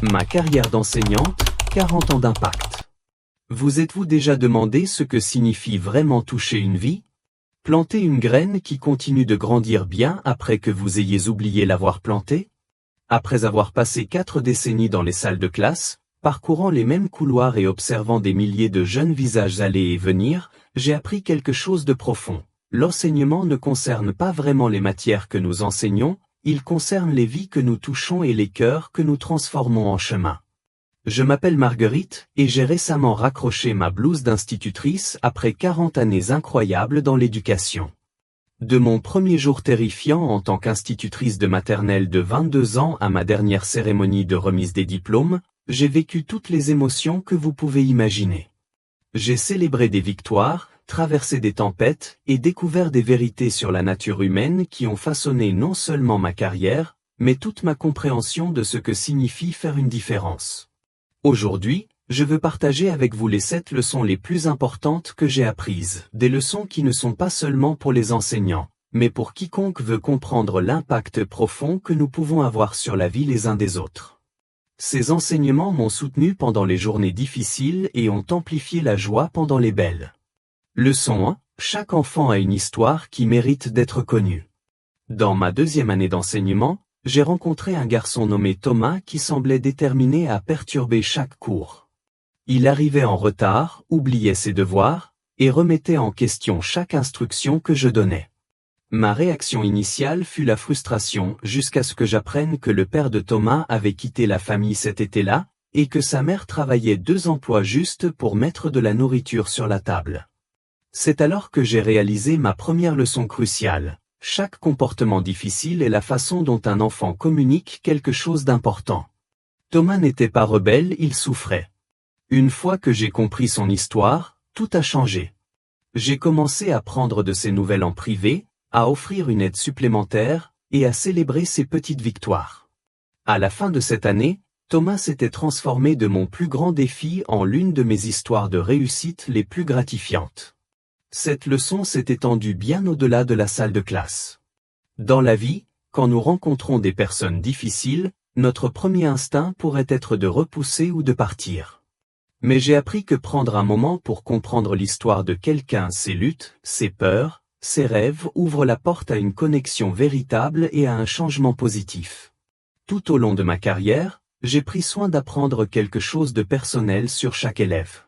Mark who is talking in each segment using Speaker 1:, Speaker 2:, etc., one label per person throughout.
Speaker 1: Ma carrière d'enseignante, 40 ans d'impact. Vous êtes-vous déjà demandé ce que signifie vraiment toucher une vie? Planter une graine qui continue de grandir bien après que vous ayez oublié l'avoir plantée? Après avoir passé 4 décennies dans les salles de classe, parcourant les mêmes couloirs et observant des milliers de jeunes visages aller et venir, j'ai appris quelque chose de profond. L'enseignement ne concerne pas vraiment les matières que nous enseignons, il concerne les vies que nous touchons et les cœurs que nous transformons en chemin. Je m'appelle Marguerite, et j'ai récemment raccroché ma blouse d'institutrice après 40 années incroyables dans l'éducation. De mon premier jour terrifiant en tant qu'institutrice de maternelle de 22 ans à ma dernière cérémonie de remise des diplômes, j'ai vécu toutes les émotions que vous pouvez imaginer. J'ai célébré des victoires, traversé des tempêtes et découvert des vérités sur la nature humaine qui ont façonné non seulement ma carrière, mais toute ma compréhension de ce que signifie faire une différence. Aujourd'hui, je veux partager avec vous les 7 leçons les plus importantes que j'ai apprises, des leçons qui ne sont pas seulement pour les enseignants, mais pour quiconque veut comprendre l'impact profond que nous pouvons avoir sur la vie les uns des autres. Ces enseignements m'ont soutenu pendant les journées difficiles et ont amplifié la joie pendant les belles. Leçon 1. Chaque enfant a une histoire qui mérite d'être connue. Dans ma 2e année d'enseignement, j'ai rencontré un garçon nommé Thomas qui semblait déterminé à perturber chaque cours. Il arrivait en retard, oubliait ses devoirs, et remettait en question chaque instruction que je donnais. Ma réaction initiale fut la frustration jusqu'à ce que j'apprenne que le père de Thomas avait quitté la famille cet été-là, et que sa mère travaillait 2 emplois juste pour mettre de la nourriture sur la table. C'est alors que j'ai réalisé ma première leçon cruciale. Chaque comportement difficile est la façon dont un enfant communique quelque chose d'important. Thomas n'était pas rebelle, il souffrait. Une fois que j'ai compris son histoire, tout a changé. J'ai commencé à prendre de ses nouvelles en privé, à offrir une aide supplémentaire, et à célébrer ses petites victoires. À la fin de cette année, Thomas s'était transformé de mon plus grand défi en l'une de mes histoires de réussite les plus gratifiantes. Cette leçon s'est étendue bien au-delà de la salle de classe. Dans la vie, quand nous rencontrons des personnes difficiles, notre premier instinct pourrait être de repousser ou de partir. Mais j'ai appris que prendre un moment pour comprendre l'histoire de quelqu'un, ses luttes, ses peurs, ses rêves ouvre la porte à une connexion véritable et à un changement positif. Tout au long de ma carrière, j'ai pris soin d'apprendre quelque chose de personnel sur chaque élève.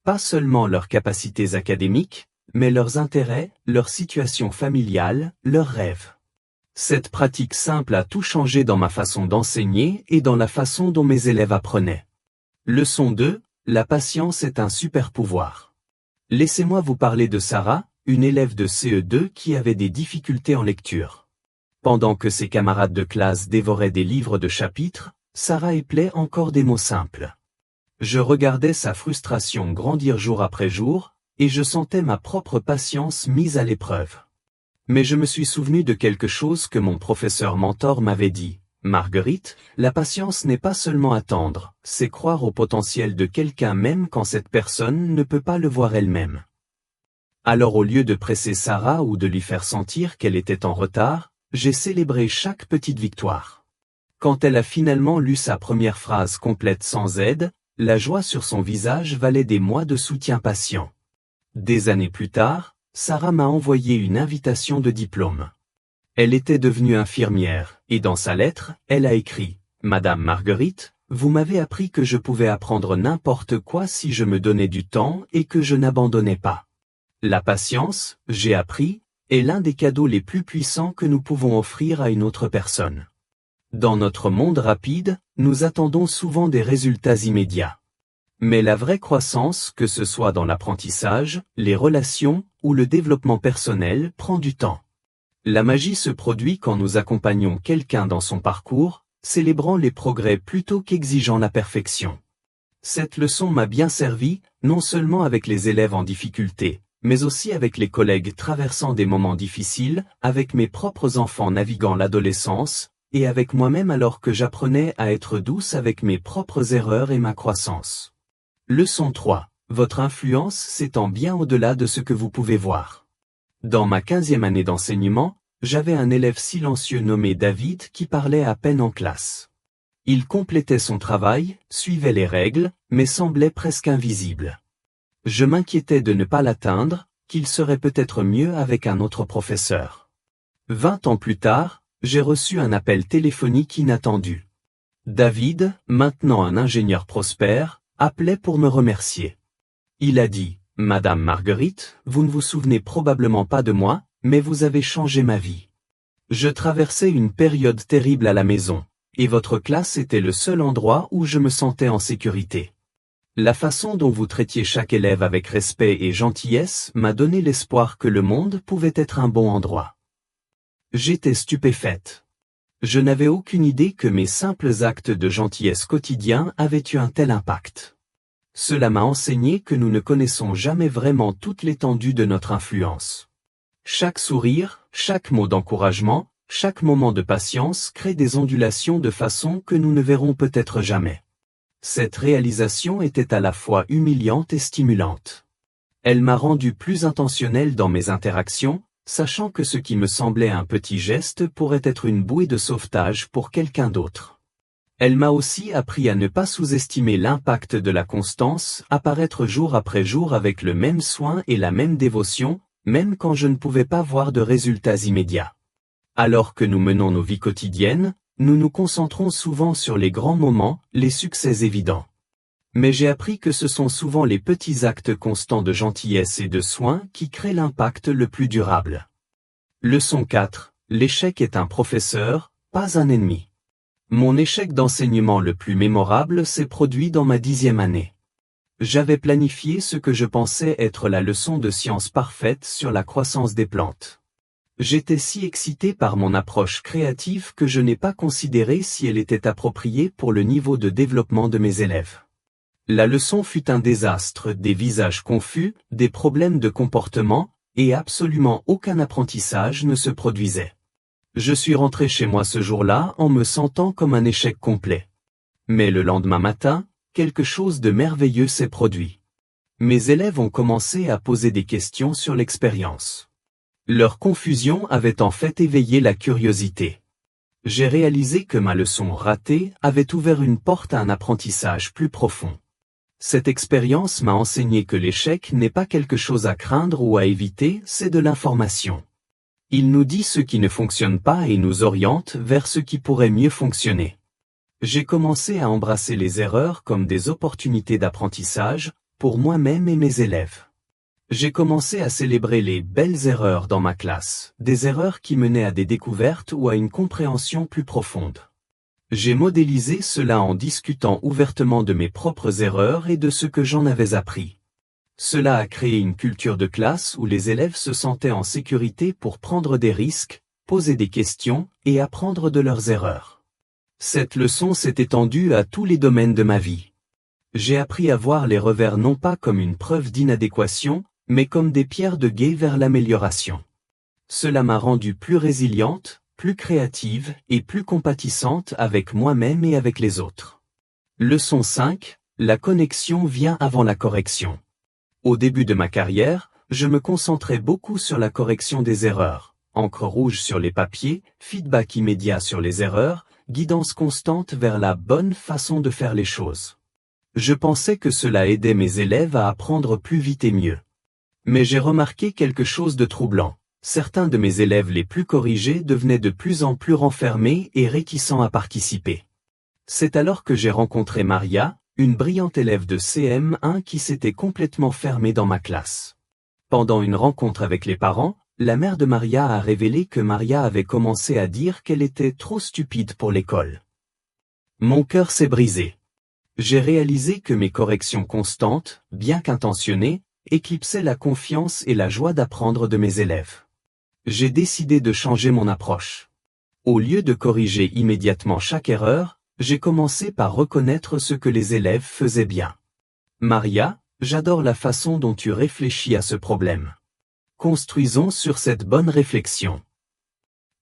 Speaker 1: Pas seulement leurs capacités académiques, mais leurs intérêts, leur situation familiale, leurs rêves. Cette pratique simple a tout changé dans ma façon d'enseigner et dans la façon dont mes élèves apprenaient. Leçon 2, la patience est un super pouvoir. Laissez-moi vous parler de Sarah, une élève de CE2 qui avait des difficultés en lecture. Pendant que ses camarades de classe dévoraient des livres de chapitres, Sarah éplait encore des mots simples. Je regardais sa frustration grandir jour après jour, et je sentais ma propre patience mise à l'épreuve. Mais je me suis souvenu de quelque chose que mon professeur mentor m'avait dit. Marguerite, la patience n'est pas seulement attendre, c'est croire au potentiel de quelqu'un même quand cette personne ne peut pas le voir elle-même. Alors au lieu de presser Sarah ou de lui faire sentir qu'elle était en retard, j'ai célébré chaque petite victoire. Quand elle a finalement lu sa première phrase complète sans aide, la joie sur son visage valait des mois de soutien patient. Des années plus tard, Sarah m'a envoyé une invitation de diplôme. Elle était devenue infirmière, et dans sa lettre, elle a écrit « Madame Marguerite, vous m'avez appris que je pouvais apprendre n'importe quoi si je me donnais du temps et que je n'abandonnais pas. La patience, j'ai appris, est l'un des cadeaux les plus puissants que nous pouvons offrir à une autre personne. Dans notre monde rapide, nous attendons souvent des résultats immédiats. Mais la vraie croissance, que ce soit dans l'apprentissage, les relations ou le développement personnel, prend du temps. La magie se produit quand nous accompagnons quelqu'un dans son parcours, célébrant les progrès plutôt qu'exigeant la perfection. Cette leçon m'a bien servi, non seulement avec les élèves en difficulté, mais aussi avec les collègues traversant des moments difficiles, avec mes propres enfants naviguant l'adolescence, et avec moi-même alors que j'apprenais à être douce avec mes propres erreurs et ma croissance. Leçon 3. Votre influence s'étend bien au-delà de ce que vous pouvez voir. Dans ma 15e année d'enseignement, j'avais un élève silencieux nommé David qui parlait à peine en classe. Il complétait son travail, suivait les règles, mais semblait presque invisible. Je m'inquiétais de ne pas l'atteindre, qu'il serait peut-être mieux avec un autre professeur. 20 ans plus tard, j'ai reçu un appel téléphonique inattendu. David, maintenant un ingénieur prospère, appelait pour me remercier. Il a dit, « Madame Marguerite, vous ne vous souvenez probablement pas de moi, mais vous avez changé ma vie. Je traversais une période terrible à la maison, et votre classe était le seul endroit où je me sentais en sécurité. La façon dont vous traitiez chaque élève avec respect et gentillesse m'a donné l'espoir que le monde pouvait être un bon endroit. » J'étais stupéfaite. Je n'avais aucune idée que mes simples actes de gentillesse quotidiens avaient eu un tel impact. Cela m'a enseigné que nous ne connaissons jamais vraiment toute l'étendue de notre influence. Chaque sourire, chaque mot d'encouragement, chaque moment de patience crée des ondulations de façon que nous ne verrons peut-être jamais. Cette réalisation était à la fois humiliante et stimulante. Elle m'a rendu plus intentionnel dans mes interactions, sachant que ce qui me semblait un petit geste pourrait être une bouée de sauvetage pour quelqu'un d'autre. Elle m'a aussi appris à ne pas sous-estimer l'impact de la constance, apparaître jour après jour avec le même soin et la même dévotion, même quand je ne pouvais pas voir de résultats immédiats. Alors que nous menons nos vies quotidiennes, nous nous concentrons souvent sur les grands moments, les succès évidents. Mais j'ai appris que ce sont souvent les petits actes constants de gentillesse et de soin qui créent l'impact le plus durable. Leçon 4. L'échec est un professeur, pas un ennemi. Mon échec d'enseignement le plus mémorable s'est produit dans ma 10e année. J'avais planifié ce que je pensais être la leçon de science parfaite sur la croissance des plantes. J'étais si excité par mon approche créative que je n'ai pas considéré si elle était appropriée pour le niveau de développement de mes élèves. La leçon fut un désastre, des visages confus, des problèmes de comportement, et absolument aucun apprentissage ne se produisait. Je suis rentré chez moi ce jour-là en me sentant comme un échec complet. Mais le lendemain matin, quelque chose de merveilleux s'est produit. Mes élèves ont commencé à poser des questions sur l'expérience. Leur confusion avait en fait éveillé la curiosité. J'ai réalisé que ma leçon ratée avait ouvert une porte à un apprentissage plus profond. Cette expérience m'a enseigné que l'échec n'est pas quelque chose à craindre ou à éviter, c'est de l'information. Il nous dit ce qui ne fonctionne pas et nous oriente vers ce qui pourrait mieux fonctionner. J'ai commencé à embrasser les erreurs comme des opportunités d'apprentissage, pour moi-même et mes élèves. J'ai commencé à célébrer les belles erreurs dans ma classe, des erreurs qui menaient à des découvertes ou à une compréhension plus profonde. J'ai modélisé cela en discutant ouvertement de mes propres erreurs et de ce que j'en avais appris. Cela a créé une culture de classe où les élèves se sentaient en sécurité pour prendre des risques, poser des questions et apprendre de leurs erreurs. Cette leçon s'est étendue à tous les domaines de ma vie. J'ai appris à voir les revers non pas comme une preuve d'inadéquation, mais comme des pierres de gué vers l'amélioration. Cela m'a rendue plus résiliente, plus créative et plus compatissante avec moi-même et avec les autres. Leçon 5. La connexion vient avant la correction. Au début de ma carrière, je me concentrais beaucoup sur la correction des erreurs, encre rouge sur les papiers, feedback immédiat sur les erreurs, guidance constante vers la bonne façon de faire les choses. Je pensais que cela aidait mes élèves à apprendre plus vite et mieux. Mais j'ai remarqué quelque chose de troublant. Certains de mes élèves les plus corrigés devenaient de plus en plus renfermés et réticents à participer. C'est alors que j'ai rencontré Maria, une brillante élève de CM1 qui s'était complètement fermée dans ma classe. Pendant une rencontre avec les parents, la mère de Maria a révélé que Maria avait commencé à dire qu'elle était trop stupide pour l'école. Mon cœur s'est brisé. J'ai réalisé que mes corrections constantes, bien qu'intentionnées, éclipsaient la confiance et la joie d'apprendre de mes élèves. J'ai décidé de changer mon approche. Au lieu de corriger immédiatement chaque erreur, j'ai commencé par reconnaître ce que les élèves faisaient bien. Maria, j'adore la façon dont tu réfléchis à ce problème. Construisons sur cette bonne réflexion.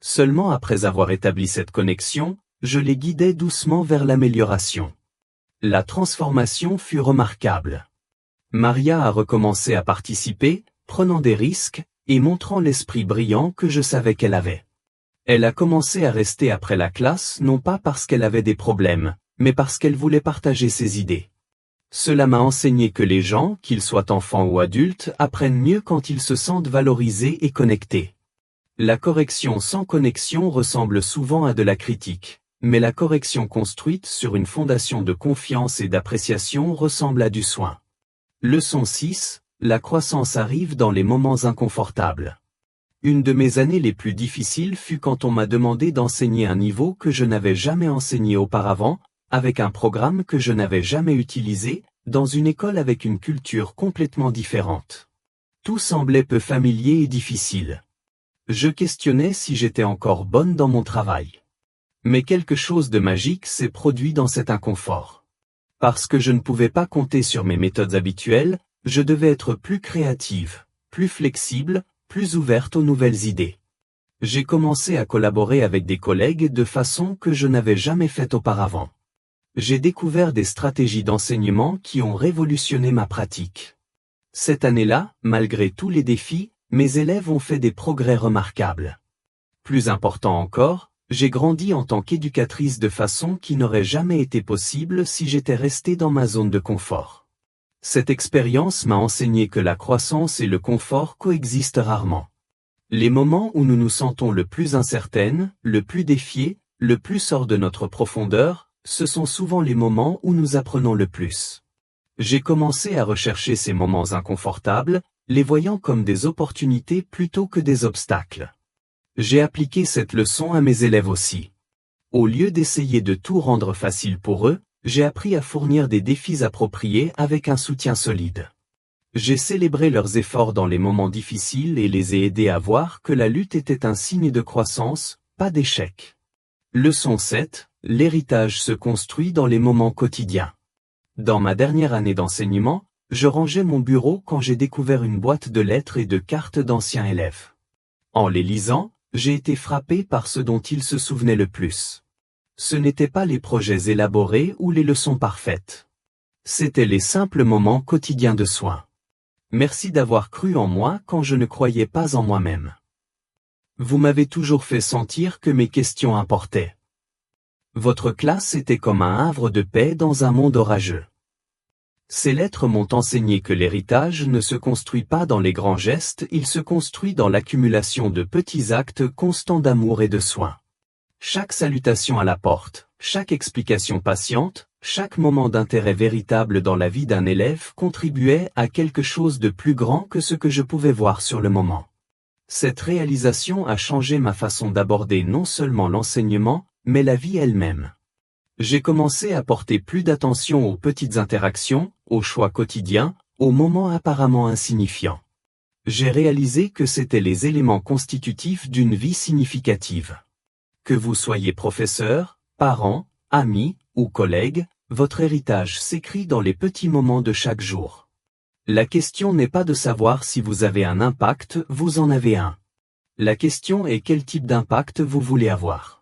Speaker 1: Seulement après avoir établi cette connexion, je les guidais doucement vers l'amélioration. La transformation fut remarquable. Maria a recommencé à participer, prenant des risques, et montrant l'esprit brillant que je savais qu'elle avait. Elle a commencé à rester après la classe non pas parce qu'elle avait des problèmes, mais parce qu'elle voulait partager ses idées. Cela m'a enseigné que les gens, qu'ils soient enfants ou adultes, apprennent mieux quand ils se sentent valorisés et connectés. La correction sans connexion ressemble souvent à de la critique, mais la correction construite sur une fondation de confiance et d'appréciation ressemble à du soin. Leçon 6, la croissance arrive dans les moments inconfortables. Une de mes années les plus difficiles fut quand on m'a demandé d'enseigner un niveau que je n'avais jamais enseigné auparavant, avec un programme que je n'avais jamais utilisé, dans une école avec une culture complètement différente. Tout semblait peu familier et difficile. Je questionnais si j'étais encore bonne dans mon travail. Mais quelque chose de magique s'est produit dans cet inconfort. Parce que je ne pouvais pas compter sur mes méthodes habituelles, je devais être plus créative, plus flexible, plus ouverte aux nouvelles idées. J'ai commencé à collaborer avec des collègues de façon que je n'avais jamais faite auparavant. J'ai découvert des stratégies d'enseignement qui ont révolutionné ma pratique. Cette année-là, malgré tous les défis, mes élèves ont fait des progrès remarquables. Plus important encore, j'ai grandi en tant qu'éducatrice de façon qui n'aurait jamais été possible si j'étais restée dans ma zone de confort. Cette expérience m'a enseigné que la croissance et le confort coexistent rarement. Les moments où nous nous sentons le plus incertaines, le plus défiées, le plus hors de notre profondeur, ce sont souvent les moments où nous apprenons le plus. J'ai commencé à rechercher ces moments inconfortables, les voyant comme des opportunités plutôt que des obstacles. J'ai appliqué cette leçon à mes élèves aussi. Au lieu d'essayer de tout rendre facile pour eux, j'ai appris à fournir des défis appropriés avec un soutien solide. J'ai célébré leurs efforts dans les moments difficiles et les ai aidés à voir que la lutte était un signe de croissance, pas d'échec. Leçon 7, l'héritage se construit dans les moments quotidiens. Dans ma dernière année d'enseignement, je rangeais mon bureau quand j'ai découvert une boîte de lettres et de cartes d'anciens élèves. En les lisant, j'ai été frappé par ce dont ils se souvenaient le plus. Ce n'étaient pas les projets élaborés ou les leçons parfaites. C'étaient les simples moments quotidiens de soins. Merci d'avoir cru en moi quand je ne croyais pas en moi-même. Vous m'avez toujours fait sentir que mes questions importaient. Votre classe était comme un havre de paix dans un monde orageux. Ces lettres m'ont enseigné que l'héritage ne se construit pas dans les grands gestes, il se construit dans l'accumulation de petits actes constants d'amour et de soin. Chaque salutation à la porte, chaque explication patiente, chaque moment d'intérêt véritable dans la vie d'un élève contribuait à quelque chose de plus grand que ce que je pouvais voir sur le moment. Cette réalisation a changé ma façon d'aborder non seulement l'enseignement, mais la vie elle-même. J'ai commencé à porter plus d'attention aux petites interactions, aux choix quotidiens, aux moments apparemment insignifiants. J'ai réalisé que c'étaient les éléments constitutifs d'une vie significative. Que vous soyez professeur, parent, ami ou collègue, votre héritage s'écrit dans les petits moments de chaque jour. La question n'est pas de savoir si vous avez un impact, vous en avez un. La question est quel type d'impact vous voulez avoir.